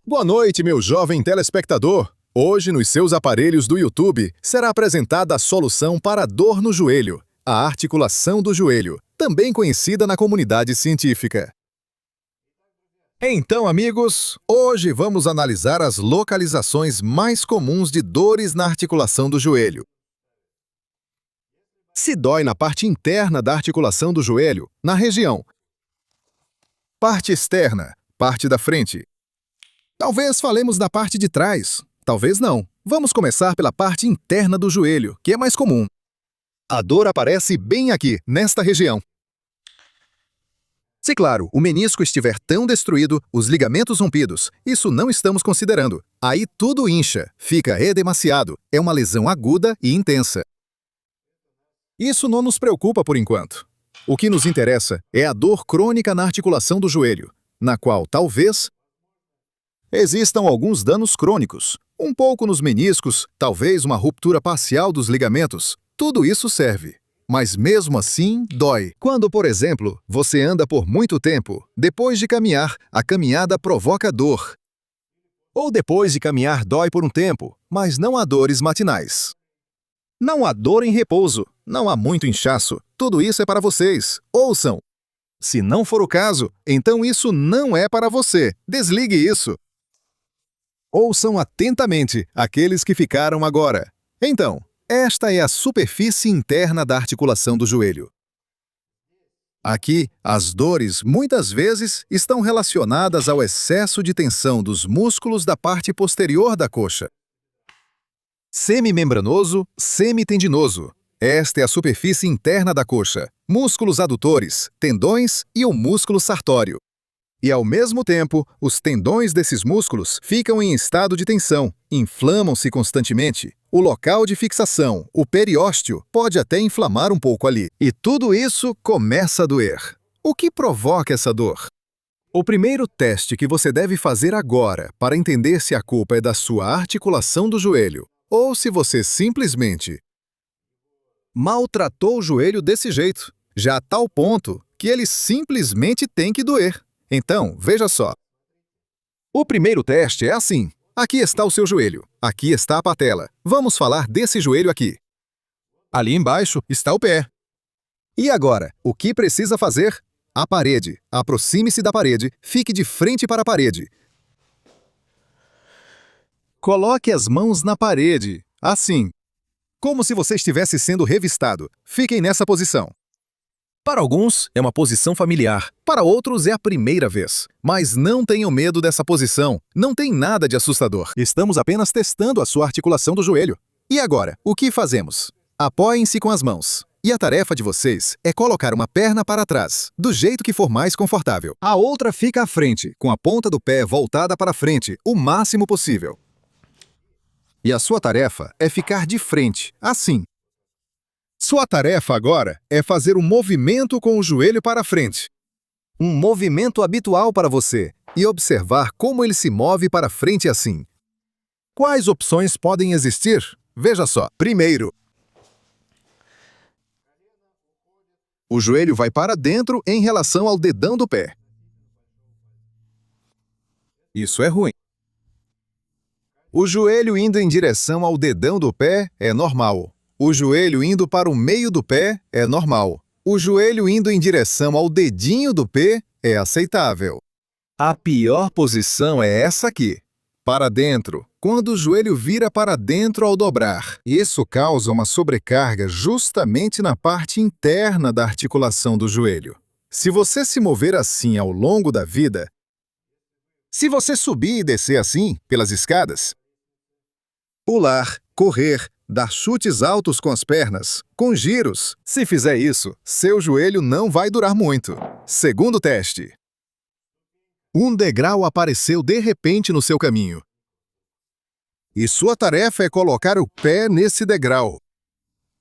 Boa noite, meu jovem telespectador. Hoje, nos seus aparelhos do YouTube, será apresentada a solução para a dor no joelho, a articulação do joelho, também conhecida na comunidade científica. Então, amigos, hoje vamos analisar as localizações mais comuns de dores na articulação do joelho. Se dói na parte interna da articulação do joelho, na região. Parte externa, parte da frente. Talvez falemos da parte de trás, talvez não. Vamos começar pela parte interna do joelho, que é mais comum. A dor aparece bem aqui, nesta região. Se, claro, o menisco estiver tão destruído, os ligamentos rompidos, isso não estamos considerando. Aí tudo incha, fica edemaciado, é uma lesão aguda e intensa. Isso não nos preocupa por enquanto. O que nos interessa é a dor crônica na articulação do joelho, na qual talvez existam alguns danos crônicos, um pouco nos meniscos, talvez uma ruptura parcial dos ligamentos. Tudo isso serve. Mas mesmo assim, dói. Quando, por exemplo, você anda por muito tempo, depois de caminhar, a caminhada provoca dor. Ou depois de caminhar dói por um tempo, mas não há dores matinais. Não há dor em repouso, não há muito inchaço. Tudo isso é para vocês. Ouçam! Se não for o caso, então isso não é para você. Desligue isso. Ouçam atentamente aqueles que ficaram agora. Então, esta é a superfície interna da articulação do joelho. Aqui, as dores muitas vezes estão relacionadas ao excesso de tensão dos músculos da parte posterior da coxa. Semimembranoso, semitendinoso. Esta é a superfície interna da coxa, músculos adutores, tendões e o músculo sartório. E, ao mesmo tempo, os tendões desses músculos ficam em estado de tensão, inflamam-se constantemente. O local de fixação, o periósteo, pode até inflamar um pouco ali. E tudo isso começa a doer. O que provoca essa dor? O primeiro teste que você deve fazer agora para entender se a culpa é da sua articulação do joelho ou se você simplesmente maltratou o joelho desse jeito, já a tal ponto que ele simplesmente tem que doer. Então, veja só. O primeiro teste é assim. Aqui está o seu joelho. Aqui está a patela. Vamos falar desse joelho aqui. Ali embaixo está o pé. E agora, o que precisa fazer? A parede. Aproxime-se da parede. Fique de frente para a parede. Coloque as mãos na parede. Assim. Como se você estivesse sendo revistado. Fiquem nessa posição. Para alguns, é uma posição familiar. Para outros, é a primeira vez. Mas não tenham medo dessa posição. Não tem nada de assustador. Estamos apenas testando a sua articulação do joelho. E agora, o que fazemos? Apoiem-se com as mãos. E a tarefa de vocês é colocar uma perna para trás, do jeito que for mais confortável. A outra fica à frente, com a ponta do pé voltada para frente, o máximo possível. E a sua tarefa é ficar de frente, assim. Sua tarefa agora é fazer um movimento com o joelho para frente. Um movimento habitual para você e observar como ele se move para frente assim. Quais opções podem existir? Veja só. Primeiro, o joelho vai para dentro em relação ao dedão do pé. Isso é ruim. O joelho indo em direção ao dedão do pé é normal. O joelho indo para o meio do pé é normal. O joelho indo em direção ao dedinho do pé é aceitável. A pior posição é essa aqui, para dentro, quando o joelho vira para dentro ao dobrar. Isso causa uma sobrecarga justamente na parte interna da articulação do joelho. Se você se mover assim ao longo da vida, se você subir e descer assim, pelas escadas, pular, correr, dar chutes altos com as pernas, com giros. Se fizer isso, seu joelho não vai durar muito. Segundo teste. Um degrau apareceu de repente no seu caminho. E sua tarefa é colocar o pé nesse degrau.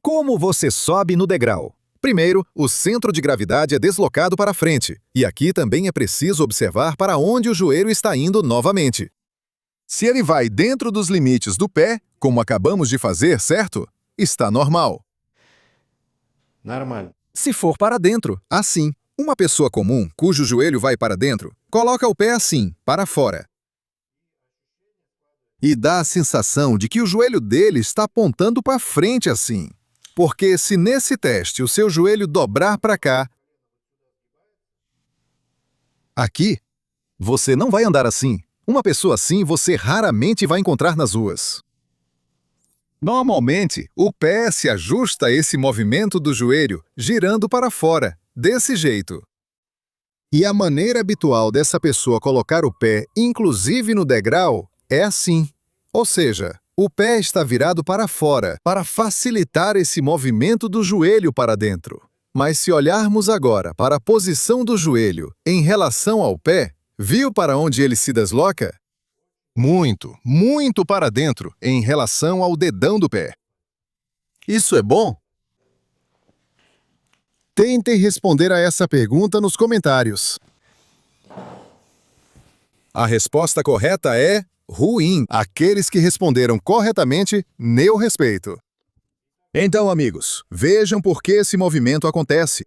Como você sobe no degrau? Primeiro, o centro de gravidade é deslocado para frente. E aqui também é preciso observar para onde o joelho está indo novamente. Se ele vai dentro dos limites do pé, como acabamos de fazer, certo? Está normal. Normal. Se for para dentro, assim. Uma pessoa comum, cujo joelho vai para dentro, coloca o pé assim, para fora. E dá a sensação de que o joelho dele está apontando para frente assim. Porque se nesse teste o seu joelho dobrar para cá, aqui, você não vai andar assim. Uma pessoa assim você raramente vai encontrar nas ruas. Normalmente, o pé se ajusta a esse movimento do joelho, girando para fora, desse jeito. E a maneira habitual dessa pessoa colocar o pé, inclusive no degrau, é assim. Ou seja, o pé está virado para fora, para facilitar esse movimento do joelho para dentro. Mas se olharmos agora para a posição do joelho em relação ao pé, viu para onde ele se desloca? Muito para dentro em relação ao dedão do pé. Isso é bom? Tentem responder a essa pergunta nos comentários. A resposta correta é ruim. Aqueles que responderam corretamente, meu respeito. Então, amigos, vejam por que esse movimento acontece.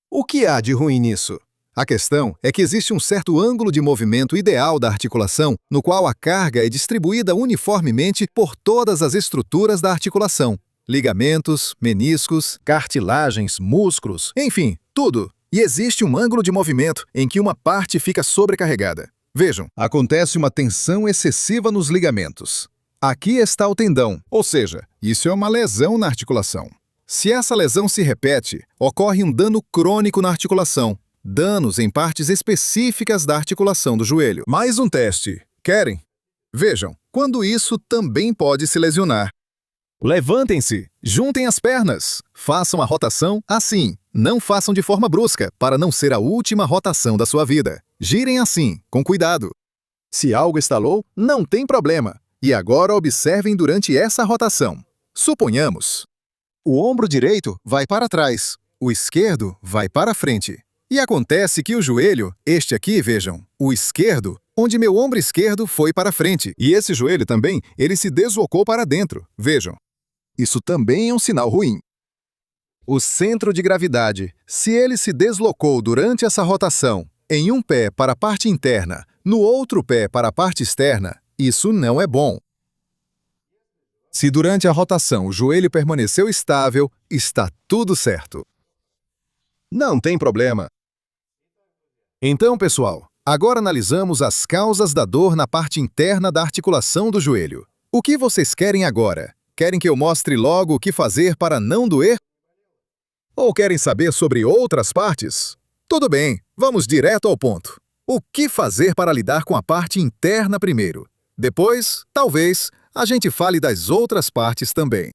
O que há de ruim nisso? A questão é que existe um certo ângulo de movimento ideal da articulação, no qual a carga é distribuída uniformemente por todas as estruturas da articulação. Ligamentos, meniscos, cartilagens, músculos, enfim, tudo. E existe um ângulo de movimento em que uma parte fica sobrecarregada. Vejam, acontece uma tensão excessiva nos ligamentos. Aqui está o tendão, ou seja, isso é uma lesão na articulação. Se essa lesão se repete, ocorre um dano crônico na articulação. Danos em partes específicas da articulação do joelho. Mais um teste. Querem? Vejam, quando isso também pode se lesionar. Levantem-se, juntem as pernas, façam a rotação assim. Não façam de forma brusca, para não ser a última rotação da sua vida. Girem assim, com cuidado. Se algo estalou, não tem problema. E agora observem durante essa rotação. Suponhamos, o ombro direito vai para trás, o esquerdo vai para frente. E acontece que o joelho, este aqui, vejam, o esquerdo, onde meu ombro esquerdo foi para frente. E esse joelho também, ele se deslocou para dentro. Vejam. Isso também é um sinal ruim. O centro de gravidade, se ele se deslocou durante essa rotação, em um pé para a parte interna, no outro pé para a parte externa, isso não é bom. Se durante a rotação o joelho permaneceu estável, está tudo certo. Não tem problema. Então, pessoal, agora analisamos as causas da dor na parte interna da articulação do joelho. O que vocês querem agora? Querem que eu mostre logo o que fazer para não doer? Ou querem saber sobre outras partes? Tudo bem, vamos direto ao ponto. O que fazer para lidar com a parte interna primeiro? Depois, talvez, a gente fale das outras partes também.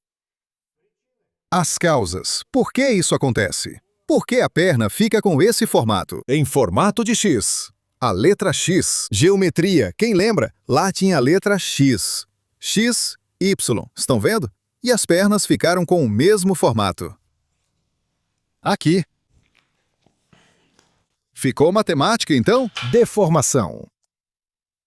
As causas. Por que isso acontece? Por que a perna fica com esse formato? Em formato de X. A letra X. Geometria. Quem lembra? Lá tinha a letra X. X, Y. Estão vendo? E as pernas ficaram com o mesmo formato. Aqui. Ficou matemática, então? Deformação.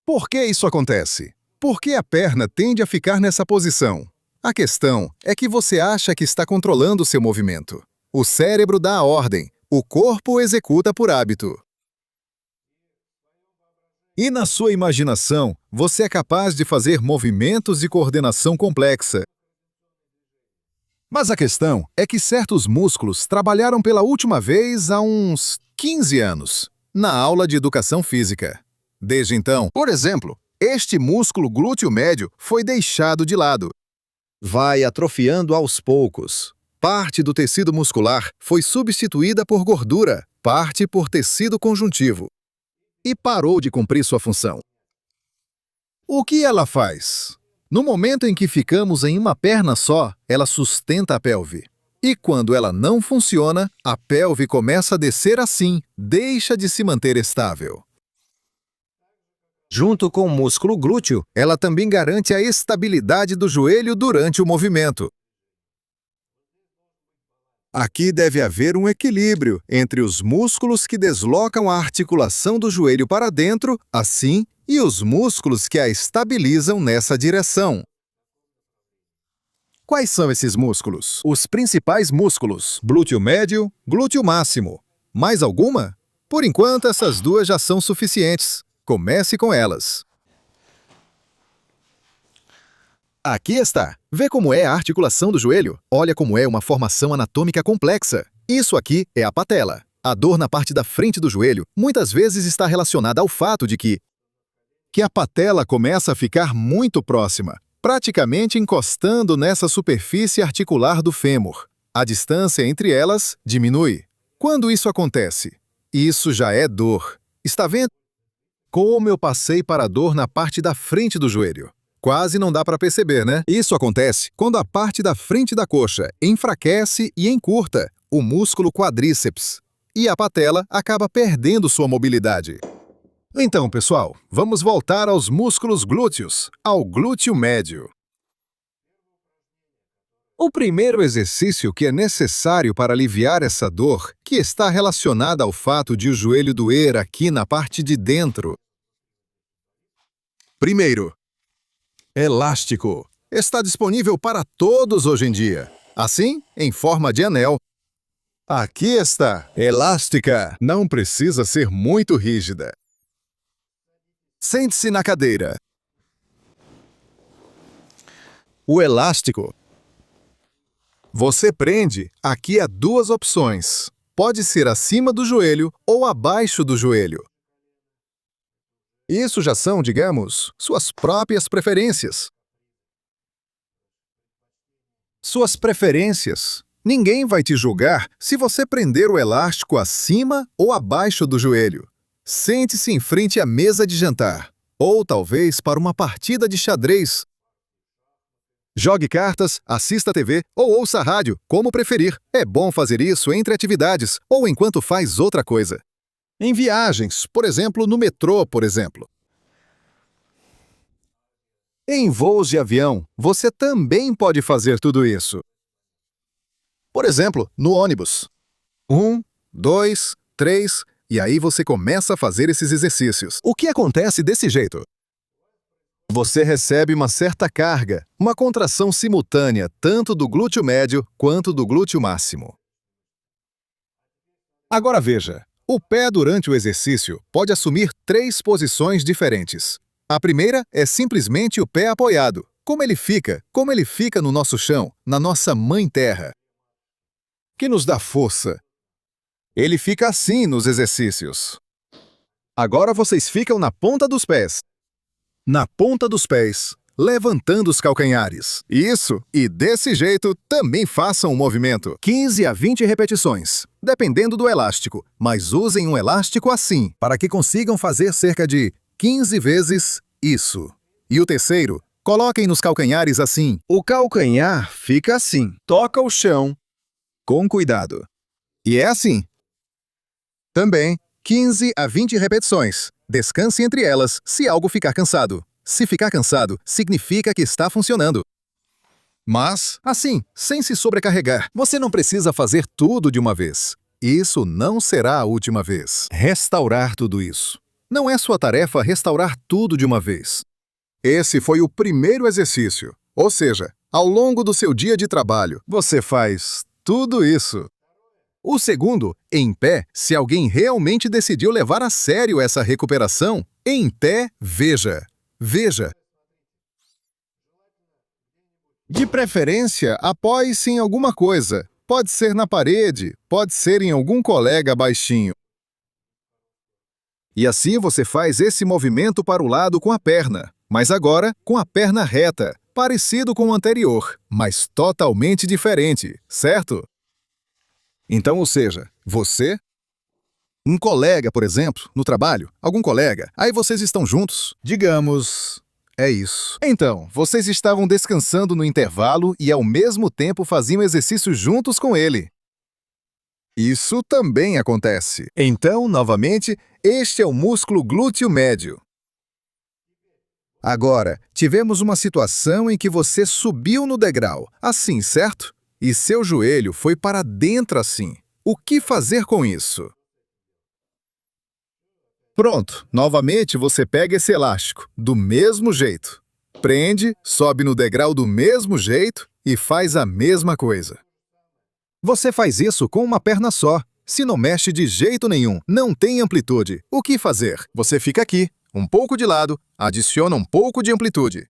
Por que isso acontece? Por que a perna tende a ficar nessa posição? A questão é que você acha que está controlando seu movimento. O cérebro dá a ordem, o corpo executa por hábito. E na sua imaginação, você é capaz de fazer movimentos de coordenação complexa. Mas a questão é que certos músculos trabalharam pela última vez há uns 15 anos, na aula de educação física. Desde então, por exemplo, este músculo glúteo médio foi deixado de lado. Vai atrofiando aos poucos. Parte do tecido muscular foi substituída por gordura, parte por tecido conjuntivo. E parou de cumprir sua função. O que ela faz? No momento em que ficamos em uma perna só, ela sustenta a pelve. E quando ela não funciona, a pelve começa a descer assim, deixa de se manter estável. Junto com o músculo glúteo, ela também garante a estabilidade do joelho durante o movimento. Aqui deve haver um equilíbrio entre os músculos que deslocam a articulação do joelho para dentro, assim, e os músculos que a estabilizam nessa direção. Quais são esses músculos? Os principais músculos: glúteo médio, glúteo máximo. Mais alguma? Por enquanto, essas duas já são suficientes. Comece com elas. Aqui está. Vê como é a articulação do joelho? Olha como é uma formação anatômica complexa. Isso aqui é a patela. A dor na parte da frente do joelho muitas vezes está relacionada ao fato de que a patela começa a ficar muito próxima, praticamente encostando nessa superfície articular do fêmur. A distância entre elas diminui. Quando isso acontece? Isso já é dor. Está vendo como eu passei para a dor na parte da frente do joelho? Quase não dá para perceber, né? Isso acontece quando a parte da frente da coxa enfraquece e encurta o músculo quadríceps, e a patela acaba perdendo sua mobilidade. Então, pessoal, vamos voltar aos músculos glúteos, ao glúteo médio. O primeiro exercício que é necessário para aliviar essa dor, que está relacionada ao fato de o joelho doer aqui na parte de dentro. Primeiro, elástico. Está disponível para todos hoje em dia. Assim, em forma de anel. Aqui está. Elástica. Não precisa ser muito rígida. Sente-se na cadeira. O elástico. Você prende. Aqui há duas opções. Pode ser acima do joelho ou abaixo do joelho. Isso já são, digamos, suas próprias preferências. Suas preferências. Ninguém vai te julgar se você prender o elástico acima ou abaixo do joelho. Sente-se em frente à mesa de jantar, ou talvez para uma partida de xadrez. Jogue cartas, assista a TV ou ouça a rádio, como preferir. É bom fazer isso entre atividades ou enquanto faz outra coisa. Em viagens, por exemplo, no metrô, por exemplo. Em voos de avião, você também pode fazer tudo isso. Por exemplo, no ônibus. 1, 2, 3, e aí você começa a fazer esses exercícios. O que acontece desse jeito? Você recebe uma certa carga, uma contração simultânea tanto do glúteo médio quanto do glúteo máximo. Agora veja, o pé durante o exercício pode assumir 3 posições diferentes. A primeira é simplesmente o pé apoiado. Como ele fica no nosso chão, na nossa mãe terra, que nos dá força. Ele fica assim nos exercícios. Agora vocês ficam na ponta dos pés. Na ponta dos pés, levantando os calcanhares. Isso, e desse jeito também façam o movimento. 15 a 20 repetições, dependendo do elástico, mas usem um elástico assim, para que consigam fazer cerca de 15 vezes isso. E o terceiro, coloquem nos calcanhares assim. O calcanhar fica assim, toca o chão, com cuidado. E é assim. Também, 15 a 20 repetições. Descanse entre elas se algo ficar cansado. Se ficar cansado, significa que está funcionando. Mas, assim, sem se sobrecarregar, você não precisa fazer tudo de uma vez. Isso não será a última vez. Restaurar tudo isso. Não é sua tarefa restaurar tudo de uma vez. Esse foi o primeiro exercício. Ou seja, ao longo do seu dia de trabalho, você faz tudo isso. O segundo, em pé, se alguém realmente decidiu levar a sério essa recuperação, em pé, veja. Veja. De preferência, apoie-se em alguma coisa. Pode ser na parede, pode ser em algum colega baixinho. E assim você faz esse movimento para o lado com a perna, mas agora com a perna reta, parecido com o anterior, mas totalmente diferente, certo? Então, ou seja, você, um colega, por exemplo, no trabalho, algum colega, aí vocês estão juntos, digamos, é isso. Então, vocês estavam descansando no intervalo e ao mesmo tempo faziam exercício juntos com ele. Isso também acontece. Então, novamente, este é o músculo glúteo médio. Agora, tivemos uma situação em que você subiu no degrau, assim, certo? E seu joelho foi para dentro assim. O que fazer com isso? Pronto, novamente você pega esse elástico, do mesmo jeito. Prende, sobe no degrau do mesmo jeito e faz a mesma coisa. Você faz isso com uma perna só. Se não mexe de jeito nenhum, não tem amplitude. O que fazer? Você fica aqui, um pouco de lado, adiciona um pouco de amplitude.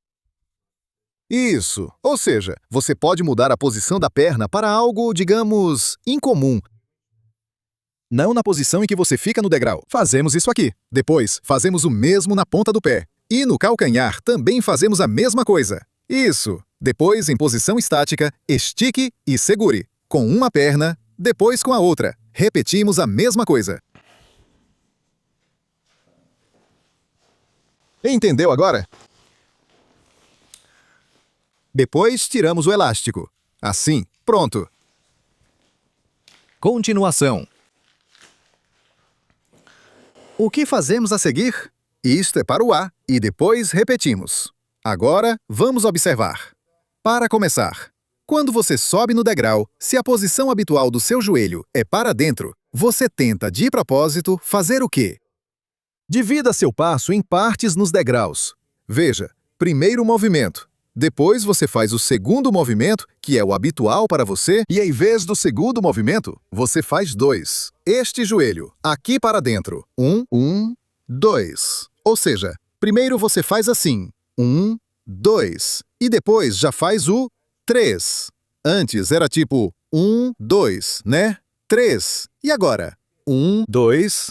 Isso. Ou seja, você pode mudar a posição da perna para algo, digamos, incomum. Não na posição em que você fica no degrau. Fazemos isso aqui. Depois, fazemos o mesmo na ponta do pé. E no calcanhar também fazemos a mesma coisa. Isso. Depois, em posição estática, estique e segure. Com uma perna, depois com a outra. Repetimos a mesma coisa. Entendeu agora? Depois, tiramos o elástico. Assim, pronto. Continuação. O que fazemos a seguir? Isto é para o A e depois repetimos. Agora, vamos observar. Para começar, quando você sobe no degrau, se a posição habitual do seu joelho é para dentro, você tenta, de propósito, fazer o quê? Divida seu passo em partes nos degraus. Veja, primeiro movimento. Depois você faz o segundo movimento, que é o habitual para você, e em vez do segundo movimento, você faz 2. Este joelho, aqui para dentro. 1, 2. Ou seja, primeiro você faz assim. 1, 2. E depois já faz o 3. Antes era tipo 1, 2, né? 3. E agora? 1, 2,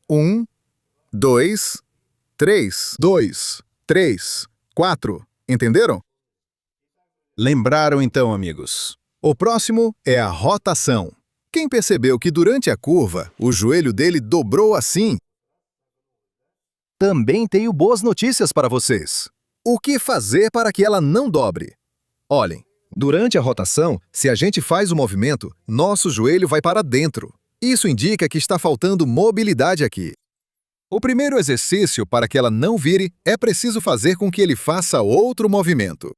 1, 2, 3, 2, 3, 4. Entenderam? Lembraram então, amigos? O próximo é a rotação. Quem percebeu que durante a curva, o joelho dele dobrou assim? Também tenho boas notícias para vocês. O que fazer para que ela não dobre? Olhem, durante a rotação, se a gente faz o movimento, nosso joelho vai para dentro. Isso indica que está faltando mobilidade aqui. O primeiro exercício para que ela não vire é preciso fazer com que ele faça outro movimento.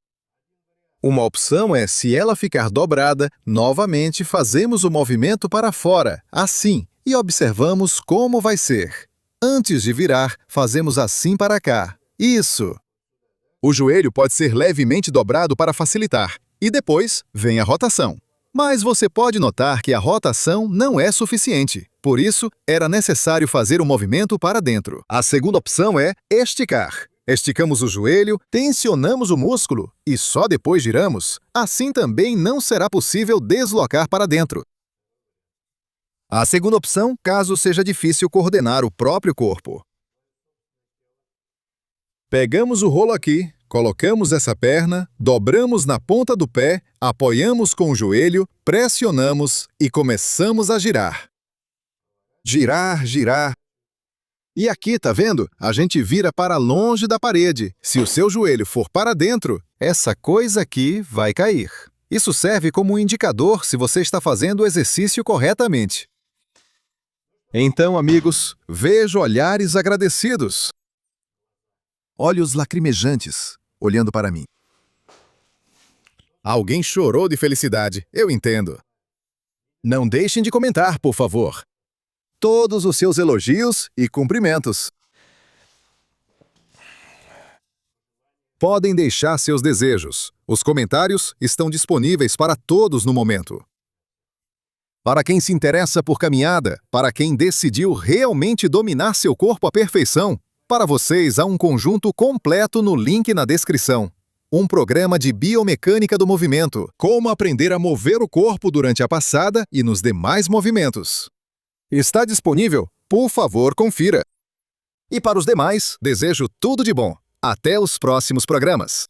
Uma opção é, se ela ficar dobrada, novamente fazemos o movimento para fora, assim, e observamos como vai ser. Antes de virar, fazemos assim para cá. Isso! O joelho pode ser levemente dobrado para facilitar, e depois vem a rotação. Mas você pode notar que a rotação não é suficiente. Por isso, era necessário fazer o movimento para dentro. A segunda opção é esticar. Esticamos o joelho, tensionamos o músculo e só depois giramos. Assim também não será possível deslocar para dentro. A segunda opção, caso seja difícil coordenar o próprio corpo. Pegamos o rolo aqui. Colocamos essa perna, dobramos na ponta do pé, apoiamos com o joelho, pressionamos e começamos a girar. Girar, girar. E aqui, tá vendo? A gente vira para longe da parede. Se o seu joelho for para dentro, essa coisa aqui vai cair. Isso serve como um indicador se você está fazendo o exercício corretamente. Então, amigos, vejo olhares agradecidos. Olhos lacrimejantes, olhando para mim. Alguém chorou de felicidade, eu entendo. Não deixem de comentar, por favor. Todos os seus elogios e cumprimentos. Podem deixar seus desejos. Os comentários estão disponíveis para todos no momento. Para quem se interessa por caminhada, para quem decidiu realmente dominar seu corpo à perfeição, para vocês há um conjunto completo no link na descrição. Um programa de biomecânica do movimento, como aprender a mover o corpo durante a passada e nos demais movimentos. Está disponível? Por favor, confira. E para os demais, desejo tudo de bom. Até os próximos programas.